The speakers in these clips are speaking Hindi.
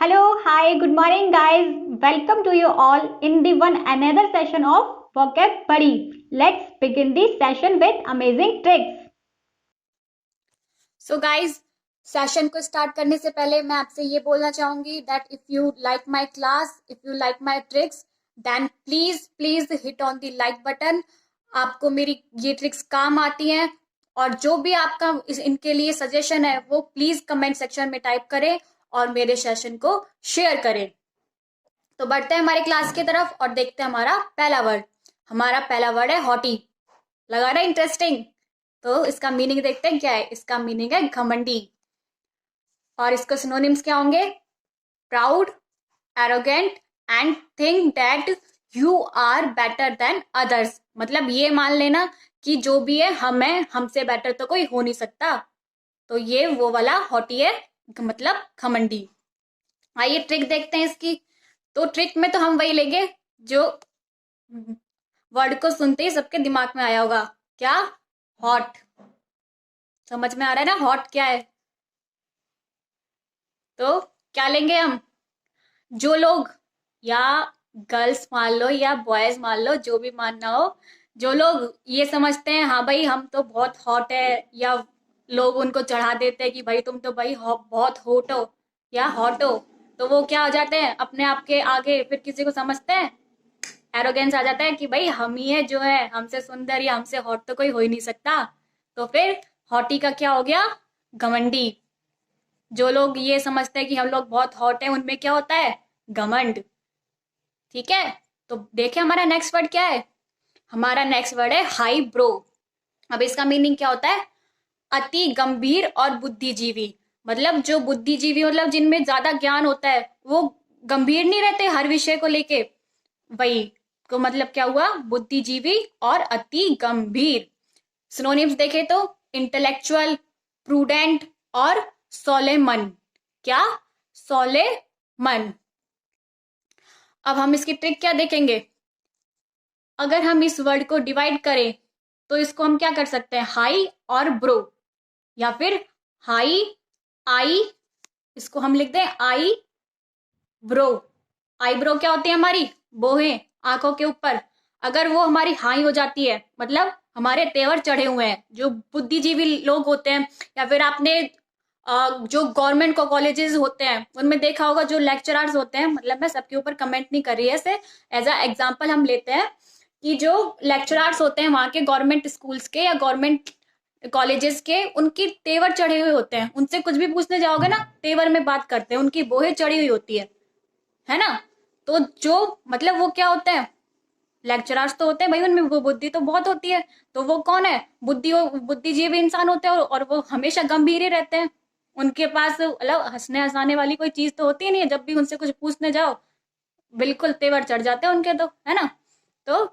Hello, hi, good morning, guys. Welcome to you all in the one another session of Vocab Buddy. Let's begin this session with amazing tricks. So guys session को स्टार्ट करने से पहले मैं आपसे ये बोलना चाहूंगी that if you like my class, if you like my tricks, then please please hit on the like button. आपको मेरी ये ट्रिक्स काम आती हैं और जो भी आपका इनके लिए सजेशन है वो प्लीज कमेंट सेक्शन में टाइप करें और मेरे सेशन को शेयर करें। तो बढ़ते हैं हमारे क्लास की तरफ और देखते हैं हमारा पहला वर्ड। हमारा पहला वर्ड है हॉटी। लगा रहा है इंटरेस्टिंग? तो इसका मीनिंग देखते हैं क्या है। इसका मीनिंग है घमंडी और इसके सिनोनिम्स क्या होंगे? Proud, arrogant and think that you are better than others. मतलब ये मान लेना कि जो भी है हम है, हमसे बेटर तो कोई हो नहीं सकता। तो ये वो वाला हॉटी है, मतलब घमंडी। आइए ट्रिक देखते हैं इसकी। तो ट्रिक में तो हम वही लेंगे जो वर्ड को सुनते ही सबके दिमाग में आया होगा। क्या? हॉट। समझ में आ रहा है ना हॉट क्या है? तो क्या लेंगे हम? जो लोग, या गर्ल्स मान लो या बॉयज मान लो, जो भी मानना हो, जो लोग ये समझते हैं हाँ भाई हम तो बहुत हॉट है, या लोग उनको चढ़ा देते हैं कि भाई तुम तो भाई बहुत हॉट हो या हॉट हो, तो वो क्या हो जाते हैं अपने आप के आगे फिर किसी को समझते हैं, एरोगेंस आ जाता है कि भाई हम ही है जो है, हमसे सुंदर या हमसे हॉट तो कोई हो ही नहीं सकता। तो फिर हॉटी का क्या हो गया? घमंडी। जो लोग ये समझते हैं कि हम लोग बहुत हॉट हैं, उनमें क्या होता है? घमंड। ठीक है। तो देखें हमारा नेक्स्ट वर्ड क्या है। हमारा नेक्स्ट वर्ड है हाई ब्रो। अब इसका मीनिंग क्या होता है? अति गंभीर और बुद्धिजीवी। मतलब जो बुद्धिजीवी, मतलब जिनमें ज्यादा ज्ञान होता है, वो गंभीर नहीं रहते हर विषय को लेके। वही को मतलब क्या हुआ? बुद्धिजीवी और अति गंभीर। सिनोनिम्स देखे तो इंटेलेक्चुअल, प्रूडेंट और सोलेमन। क्या? सोलेमन। अब हम इसकी ट्रिक क्या देखेंगे। अगर हम इस वर्ड को डिवाइड करें तो इसको हम क्या कर सकते हैं? हाई और ब्रो, या फिर हाई आई, इसको हम लिख दें आई ब्रो। आई ब्रो क्या होती है? हमारी बोहें आंखों के ऊपर। अगर वो हमारी हाई हो जाती है, मतलब हमारे तेवर चढ़े हुए हैं, जो बुद्धिजीवी लोग होते हैं, या फिर आपने जो गवर्नमेंट को कॉलेजेस होते हैं उनमें देखा होगा, जो लेक्चरर्स होते हैं, मतलब मैं सबके ऊपर कमेंट नहीं कर रही है, ऐसे एज अ एग्जाम्पल हम लेते हैं कि जो लेक्चरर्स होते हैं वहां के, गवर्नमेंट स्कूल्स के या गवर्नमेंट कॉलेजेस के, उनकी तेवर चढ़े हुए होते हैं। उनसे कुछ भी पूछने जाओगे ना, तेवर में बात करते हैं, उनकी बोहें चढ़ी हुई होती है ना। तो जो मतलब वो क्या होते हैं? लेक्चरर्स तो होते हैं भाई, उनमें वो बुद्धि तो बहुत होती है। तो वो कौन है? बुद्धिजीवी इंसान होते हैं और वो हमेशा गंभीर ही रहते हैं। उनके पास मतलब हंसने हंसाने वाली कोई चीज तो होती ही नहीं है। जब भी उनसे कुछ पूछने जाओ बिल्कुल तेवर चढ़ जाते हैं उनके, तो है ना। तो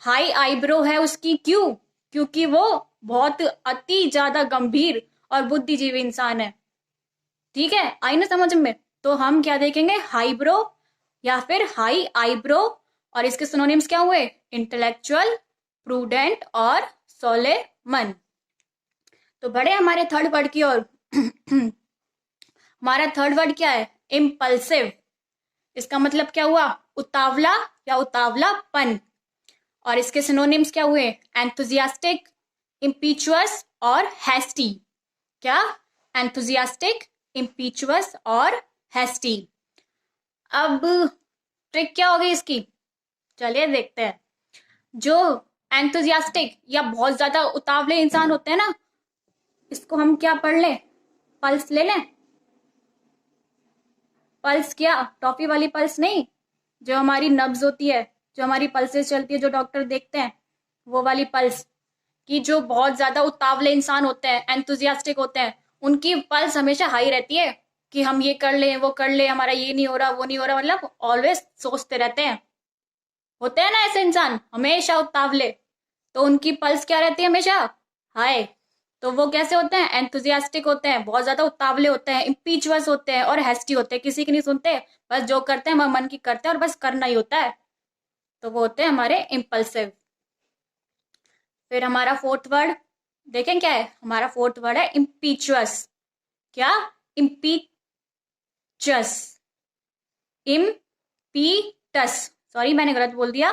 हाई आईब्रो है उसकी, क्यों? क्योंकि वो बहुत अति ज्यादा गंभीर और बुद्धिजीवी इंसान है। ठीक है, आई ना समझ में? तो हम क्या देखेंगे? हाई ब्रो या फिर हाई आईब्रो। और इसके सिनोनिम्स क्या हुए? इंटेलेक्चुअल, प्रूडेंट और सोलेमन। तो बड़े हमारे थर्ड वर्ड की ओर। हमारा थर्ड वर्ड क्या है? इम्पल्सिव। इसका मतलब क्या हुआ? उतावला या उतावलापन। और इसके सिनोनिम्स क्या हुए? एंथुजियास्टिक, इम्पीचुअस और हैस्टी। क्या? एंथुजियास्टिक, इम्पीचुअस और हैस्टी। अब ट्रिक क्या होगी इसकी? चलिए देखते हैं। जो एंथुजियास्टिक या बहुत ज्यादा उतावले इंसान होते हैं ना, इसको हम क्या पढ़ लें? पल्स ले लें। पल्स क्या? टॉफी वाली पल्स नहीं, जो हमारी नब्ज होती है, जो हमारी पल्सेस चलती है, जो डॉक्टर देखते हैं, वो वाली पल्स। कि जो बहुत ज्यादा उतावले इंसान होते हैं, एंथुजियास्टिक होते हैं, उनकी पल्स हमेशा हाई रहती है कि हम ये कर लें, वो कर लें, हमारा ये नहीं हो रहा, वो नहीं हो रहा, मतलब ऑलवेज सोचते रहते हैं। होते हैं ना ऐसे इंसान, हमेशा उतावले। तो उनकी पल्स क्या रहती है? हमेशा हाई। तो वो कैसे होते हैं? एंथुजियास्टिक होते हैं, बहुत ज्यादा उतावले होते हैं, इम्पीचुअस होते हैं और हेस्टी होते हैं। किसी की नहीं सुनते, बस जो करते हैं मन की करते हैं और बस करना ही होता है। तो वो होते हैं हमारे इम्पल्सिव। फिर हमारा फोर्थ वर्ड देखें क्या है। हमारा फोर्थ वर्ड है इम्पीचुअस। क्या? इम्पीचुअस। इम्पीटस, सॉरी मैंने गलत बोल दिया,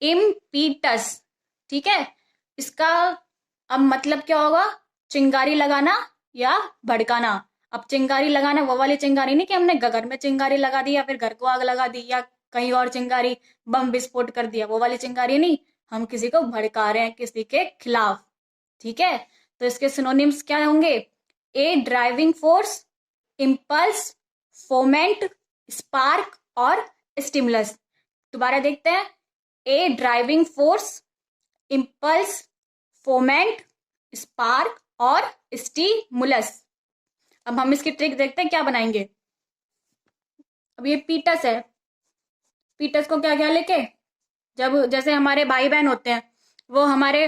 इम्पीटस। ठीक है, इसका अब मतलब क्या होगा? चिंगारी लगाना या भड़काना। अब चिंगारी लगाना वो वाली चिंगारी नहीं कि हमने घर में चिंगारी लगा दी या फिर घर को आग लगा दी या कहीं और चिंगारी बम विस्फोट कर दिया, वो वाली चिंगारी नहीं। हम किसी को भड़का रहे हैं किसी के खिलाफ। ठीक है, तो इसके सिनोनिम्स क्या होंगे? ए driving force, impulse, foment, spark और स्टिमुलस। दोबारा देखते हैं। ए driving force, impulse, foment, spark और स्टिमुलस। अब हम इसकी ट्रिक देखते हैं क्या बनाएंगे। अब ये पीटस है, पीटस को क्या क्या लेके, जब जैसे हमारे भाई बहन होते हैं वो हमारे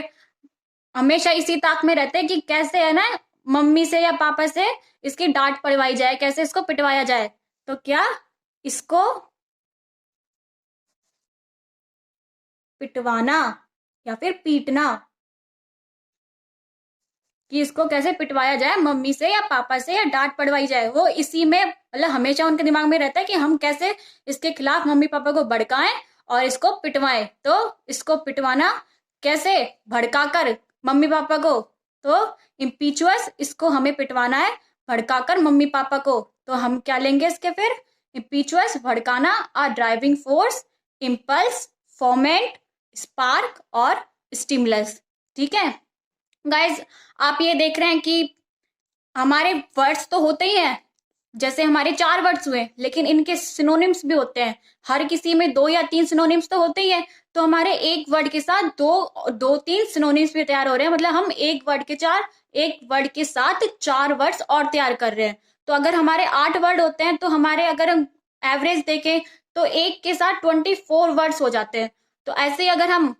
हमेशा इसी ताक में रहते हैं कि कैसे है ना मम्मी से या पापा से इसकी डांट पड़वाई जाए, कैसे इसको पिटवाया जाए। तो क्या इसको पिटवाना या फिर पीटना, कि इसको कैसे पिटवाया जाए मम्मी से या पापा से या डांट पड़वाई जाए, वो इसी में मतलब हमेशा उनके दिमाग में रहता है कि हम कैसे इसके खिलाफ मम्मी पापा को भड़काएं और इसको पिटवाएं। तो इसको पिटवाना कैसे? भड़काकर मम्मी पापा को। तो इम्पीचुअस, इसको हमें पिटवाना है भड़काकर मम्मी पापा को। तो हम क्या लेंगे इसके फिर? इम्पीचुअस, भड़काना, a driving force, impulse, foment, spark और स्टिमुलस। ठीक है गाइज, आप ये देख रहे हैं कि हमारे वर्ड्स तो होते ही हैं, जैसे हमारे 4 वर्ड्स हुए, लेकिन इनके सिनोनिम्स भी होते हैं। हर किसी में 2 या 3 सिनोनिम्स तो होते ही हैं। तो हमारे एक वर्ड के साथ दो 3 सिनोनिम्स भी तैयार हो रहे हैं, मतलब हम एक वर्ड के साथ 4 वर्ड्स और तैयार कर रहे हैं। तो अगर हमारे 8 वर्ड होते हैं तो हमारे अगर हम एवरेज देखें तो एक के साथ 24 वर्ड्स हो जाते हैं। तो ऐसे ही अगर हम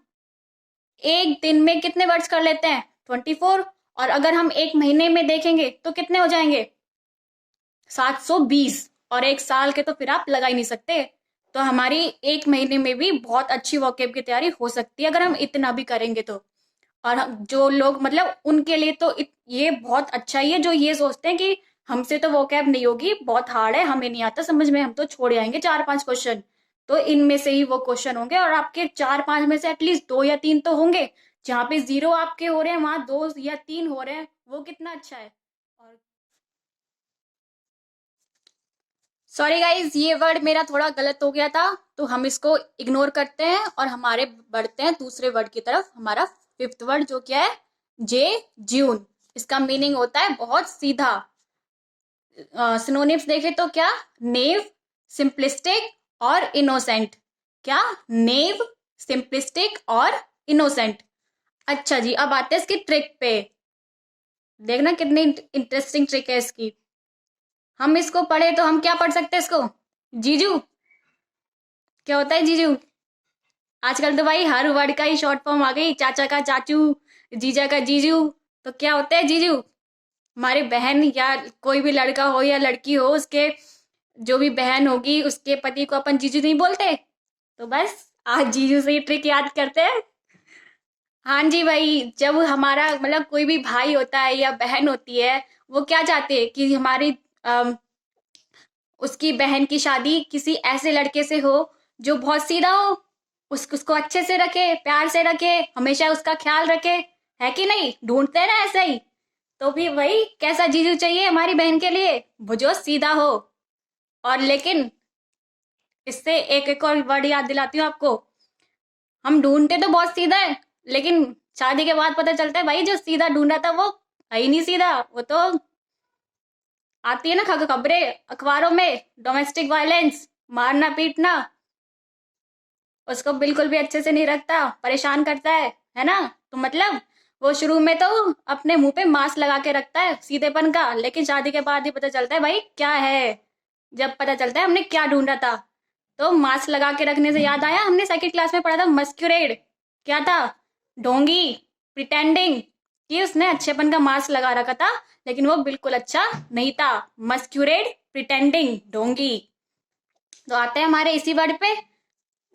एक दिन में कितने वर्ड्स कर लेते हैं? 24। और अगर हम एक महीने में देखेंगे तो कितने हो जाएंगे? 720। और एक साल के तो फिर आप लगा ही नहीं सकते। तो हमारी एक महीने में भी बहुत अच्छी वोकेब की तैयारी हो सकती है अगर हम इतना भी करेंगे तो। और जो लोग मतलब उनके लिए तो ये बहुत अच्छा ही है जो ये सोचते हैं कि हमसे तो वोकैब नहीं होगी, बहुत हार्ड है, हमें नहीं आता समझ में, हम तो छोड़ आएंगे 4-5 क्वेश्चन। तो इनमें से ही वो क्वेश्चन होंगे और आपके 4-5 में से एटलीस्ट 2 या 3 तो होंगे। जहाँ पे 0 आपके हो रहे हैं वहां 2 या 3 हो रहे हैं, वो कितना अच्छा है। और सॉरी गाइज, ये वर्ड मेरा थोड़ा गलत हो गया था, तो हम इसको इग्नोर करते हैं और हमारे बढ़ते हैं दूसरे वर्ड की तरफ। हमारा 5th वर्ड जो क्या है? जे ज्यून। इसका मीनिंग होता है बहुत सीधा। सिनोनिम्स देखे तो क्या? नेव, सिंपलिस्टिक और इनोसेंट। क्या? नेव, सिंपलिस्टिक और इनोसेंट। अच्छा जी, अब आते हैं इसकी ट्रिक पे। देखना कितनी इंटरेस्टिंग ट्रिक है इसकी। हम इसको पढ़े तो हम क्या पढ़ सकते हैं इसको? जीजू। क्या होता है जीजू? आजकल तो भाई हर वर्ड का ही शॉर्ट फॉर्म आ गई, चाचा का चाचू, जीजा का जीजू। तो क्या होता है जीजू? हमारे बहन या कोई भी लड़का हो या लड़की हो, उसके जो भी बहन होगी उसके पति को अपन जीजू नहीं बोलते। तो बस आज जीजू से ये ट्रिक याद करते हैं। हाँ जी भाई, जब हमारा मतलब कोई भी भाई होता है या बहन होती है, वो क्या चाहते हैं कि हमारी उसकी बहन की शादी किसी ऐसे लड़के से हो जो बहुत सीधा हो, उसको अच्छे से रखे, प्यार से रखे, हमेशा उसका ख्याल रखे। है कि नहीं? ढूंढते हैं ना ऐसे ही। तो भी वही कैसा जीजू चाहिए हमारी बहन के लिए? वो जो सीधा हो। और लेकिन इससे एक और वर्ड याद दिलाती हूँ आपको। हम ढूंढते तो बहुत सीधा है, लेकिन शादी के बाद पता चलता है भाई जो सीधा ढूंढा था वो है ही नहीं सीधा। वो तो आती है ना खबरें अखबारों में, डोमेस्टिक वायलेंस, मारना पीटना, उसको बिल्कुल भी अच्छे से नहीं रखता, परेशान करता है ना? तो मतलब वो शुरू में तो अपने मुंह पे मास्क लगा के रखता है सीधेपन का, लेकिन शादी के बाद ही पता चलता है भाई क्या है। जब पता चलता है हमने क्या ढूंढा था। तो मास्क लगा के रखने से याद आया, हमने 2nd क्लास में पढ़ा था मस्क्यूरेड। क्या था? ढोंगी, प्रिटेंडिंग कि उसने अच्छेपन का मास्क लगा रखा था, लेकिन वो बिल्कुल अच्छा नहीं था। मस्क्यूरेड, प्रिटेंडिंग, ढोंगी। तो आते हैं हमारे इसी वर्ड पे।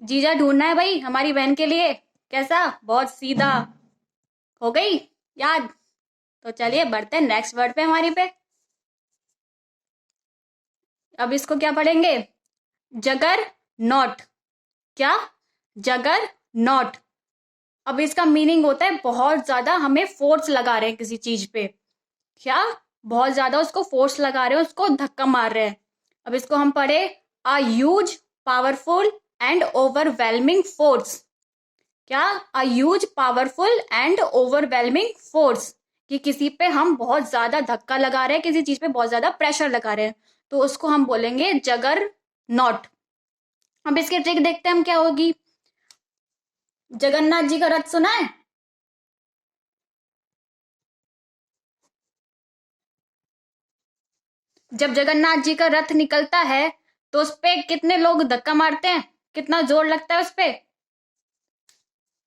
जीजा ढूंढना है भाई हमारी बहन के लिए, कैसा? बहुत सीधा। हो गई याद? तो चलिए बढ़ते हैं नेक्स्ट वर्ड पे हमारी पे। अब इसको क्या पढ़ेंगे? जगर नॉट। क्या? जगर नॉट। अब इसका मीनिंग होता है बहुत ज्यादा हमें फोर्स लगा रहे हैं किसी चीज पे। क्या? बहुत ज्यादा उसको फोर्स लगा रहे हैं, उसको धक्का मार रहे हैं। अब इसको हम पढ़े, a huge powerful and overwhelming force. क्या? A huge powerful and overwhelming force, कि किसी पे हम बहुत ज्यादा धक्का लगा रहे हैं, किसी चीज पे बहुत ज्यादा प्रेशर लगा रहे हैं, तो उसको हम बोलेंगे जगर नॉट। अब इसकी ट्रिक देखते हैं हम क्या होगी। जगन्नाथ जी का रथ सुना है? जब जगन्नाथ जी का रथ निकलता है तो उस पे कितने लोग धक्का मारते हैं, कितना जोर लगता है उस पे,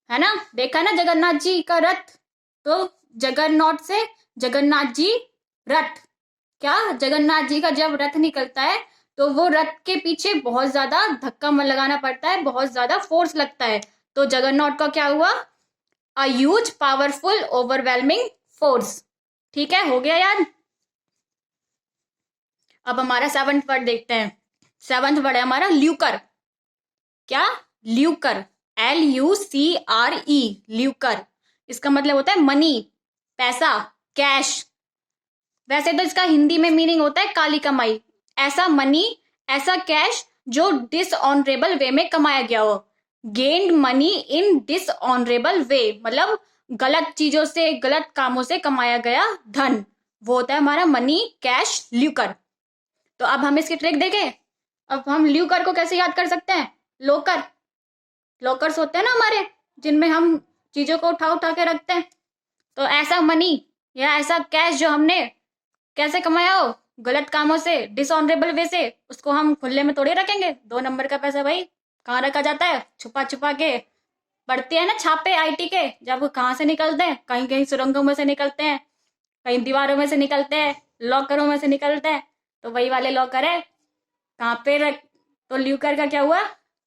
है ना? देखा ना जगन्नाथ जी का रथ, तो जगरनॉट से जगन्नाथ जी रथ। क्या? जगन्नाथ जी का जब रथ निकलता है तो वो रथ के पीछे बहुत ज्यादा धक्का लगाना पड़ता है, बहुत ज्यादा फोर्स लगता है। तो जगन्नॉट का क्या हुआ? अ ह्यूज पावरफुल ओवरवेलमिंग फोर्स। ठीक है, हो गया याद। अब हमारा सेवंथ वर्ड देखते हैं। सेवंथ वर्ड है हमारा ल्यूकर। क्या? ल्यूकर। LUCRE, ल्यूकर। इसका मतलब होता है मनी, पैसा, कैश। वैसे तो इसका हिंदी में मीनिंग होता है काली कमाई। ऐसा मनी, ऐसा कैश जो डिसऑनरेबल वे में कमाया गया हो। गेन्ड मनी इन डिसऑनरेबल वे, मतलब गलत चीजों से, गलत कामों से कमाया गया धन, वो होता है हमारा मनी, कैश, ल्यूकर। तो अब हम इसकी ट्रिक देखें। अब हम ल्यूकर को कैसे याद कर सकते हैं? लोकर। लॉकर्स होते हैं ना हमारे, जिनमें हम चीजों को उठा उठा के रखते हैं। तो ऐसा मनी या ऐसा कैश जो हमने कैसे कमाया हो, गलत कामों से, डिसऑनरेबल वे से, उसको हम खुले में थोड़ी रखेंगे। 2 नंबर का पैसा भाई कहाँ रखा जाता है? छुपा छुपा के। पड़ते हैं ना छापे IT के, जब वो कहाँ से निकलते हैं, कहीं कहीं सुरंगों में से निकलते हैं, कहीं दीवारों में से निकलते हैं, लॉकरों में से निकलते हैं। तो वही वाले लॉकर है, कहाँ पे रख। तो ल्यूकर का क्या हुआ?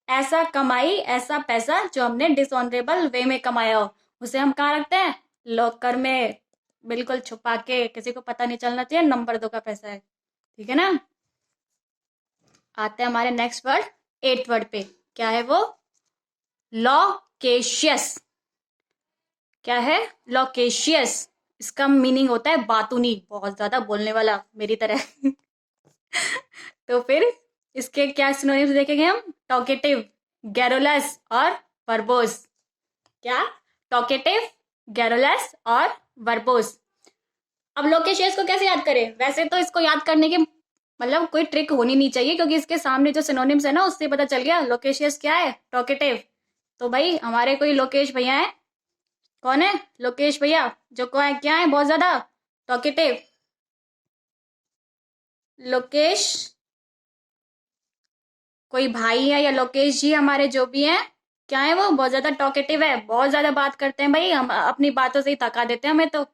ऐसा कमाई, ऐसा पैसा जो हमने डिसऑनरेबल वे में कमाया हो, उसे हम कहाँ रखते हैं? लॉकर में, बिल्कुल छुपा के, किसी को पता नहीं चलना चाहिए नंबर 2 का पैसा है। ठीक है ना? आते हैं हमारे नेक्स्ट वर्ड, 8th वर्ड पे। क्या है वो? लॉकेशियस। क्या है? लॉकेशियस। इसका मीनिंग होता है बातूनी, बहुत ज्यादा बोलने वाला, मेरी तरह। तो फिर इसके क्या सिनोनिम्स देखेंगे हम? टॉकेटिव, गैरोलस और वर्बोस। क्या? टॉकेटिव, गैरोलस और वर्बोस। अब लोकेशियस को कैसे याद करें? वैसे तो इसको याद करने की मतलब कोई ट्रिक होनी नहीं चाहिए, क्योंकि इसके सामने जो सिनोनिम्स है ना, उससे पता चल गया लोकेशियस क्या है, टॉकेटिव। तो भाई हमारे कोई लोकेश भैया है, कौन है? लोकेश भैया, जो को है क्या है बहुत ज्यादा टॉकेटिव। लोकेश कोई भाई है या लोकेश जी हमारे जो भी हैं, क्या है वो? बहुत ज्यादा टॉकेटिव है, बहुत ज्यादा बात करते हैं भाई, हम अपनी बातों से ही थका देते हैं हमें तो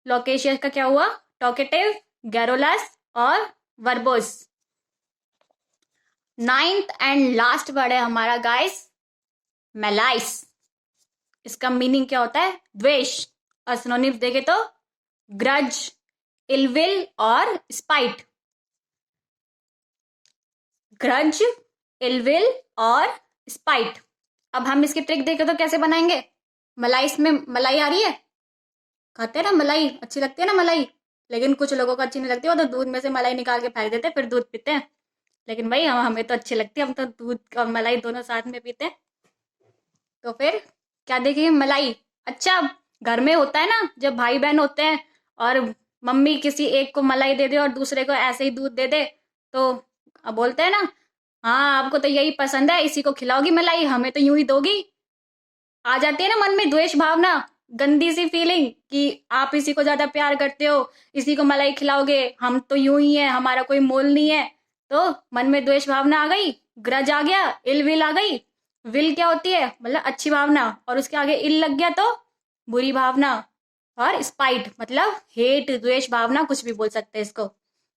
लोकेशियस का क्या हुआ? टॉकेटिव, गैरोलस और verbose. 9th and last word है हमारा गाइस, मेलाइस। इसका मीनिंग क्या होता है? द्वेष। और सिनोनिम्स देखे तो ग्रज, इलविल और स्पाइट। ग्रज, इलविल और स्पाइट। अब हम इसकी ट्रिक देखें तो कैसे बनाएंगे? मलाई, इसमें मलाई आ रही है, खाते हैं ना मलाई, अच्छी लगती है ना मलाई, लेकिन कुछ लोगों को अच्छी नहीं लगती, वो तो दूध में से मलाई निकाल के फेंक देते फिर दूध पीते हैं। लेकिन भाई हमें तो अच्छी लगती है, हम तो दूध और मलाई दोनों साथ में पीते हैं। तो फिर क्या देखेंगे? मलाई। अच्छा, घर में होता है ना, जब भाई बहन होते हैं और मम्मी किसी एक को मलाई दे दे और दूसरे को ऐसे ही दूध दे दे, तो अब बोलते हैं ना, हाँ आपको तो यही पसंद है, इसी को खिलाओगी मलाई, हमें तो यूं ही दोगी। आ जाती है ना मन में द्वेष भावना, गंदी सी फीलिंग कि आप इसी को ज्यादा प्यार करते हो, इसी को मलाई खिलाओगे, हम तो यूं ही है, हमारा कोई मोल नहीं है। तो मन में द्वेष भावना आ गई, ग्रज आ गया, इल विल आ गई। विल क्या होती है? मतलब अच्छी भावना, और उसके आगे इल लग गया तो बुरी भावना। और स्पाइट मतलब हेट, द्वेष भावना, कुछ भी बोल सकते हैं इसको।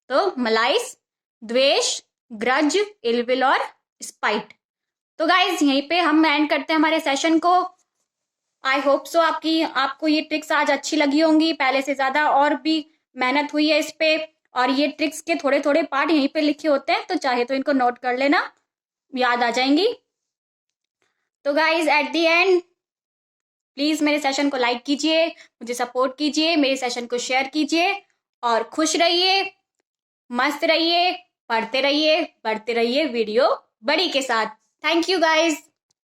तो मलाइस, द्वेष, ग्रज, इलविल और स्पाइट। तो गाइज यहीं पे हम एंड करते हैं हमारे सेशन को। आई होप सो आपको ये ट्रिक्स आज अच्छी लगी होंगी, पहले से ज्यादा और भी मेहनत हुई है इस पे, और ये ट्रिक्स के थोड़े थोड़े पार्ट यहीं पे लिखे होते हैं, तो चाहे तो इनको नोट कर लेना, याद आ जाएंगी। तो guys at the end please मेरे सेशन को लाइक कीजिए, मुझे सपोर्ट कीजिए, मेरे सेशन को शेयर कीजिए और खुश रहिए, मस्त रहिए, पढ़ते रहिए, बढ़ते रहिए वीडियो बड़ी के साथ। Thank you guys.